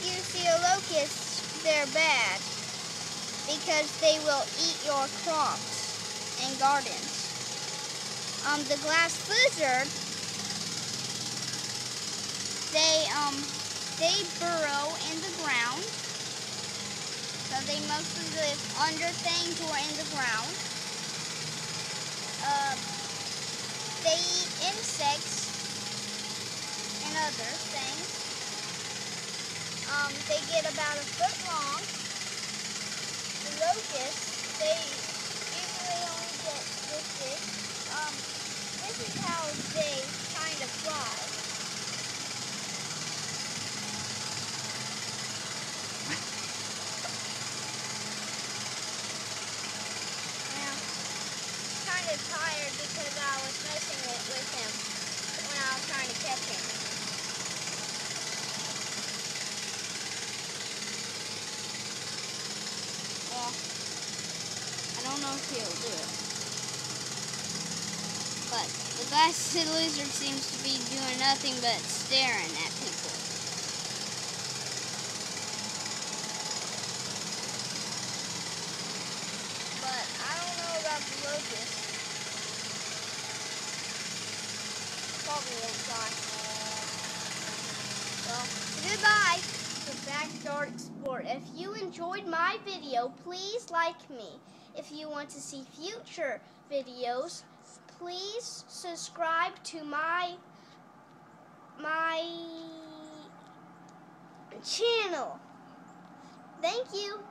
You see, a locust, they're bad because they will eat your crops and gardens. The glass lizard, they burrow in the ground. So they mostly live under things or in the ground. They eat insects and other things. They get about a foot long. The locusts, they usually only get this big. This is how they kind of fly. Now, kind of tired because I was messing with him when I was trying to catch him. Well, I don't know if he'll do it. But the glass lizard seems to be doing nothing but staring at people. But I don't know about the locust. Probably won't die. Well, goodbye to Backyard Explorer. If you enjoyed my video, please like me. If you want to see future videos, please subscribe to my channel. Thank you.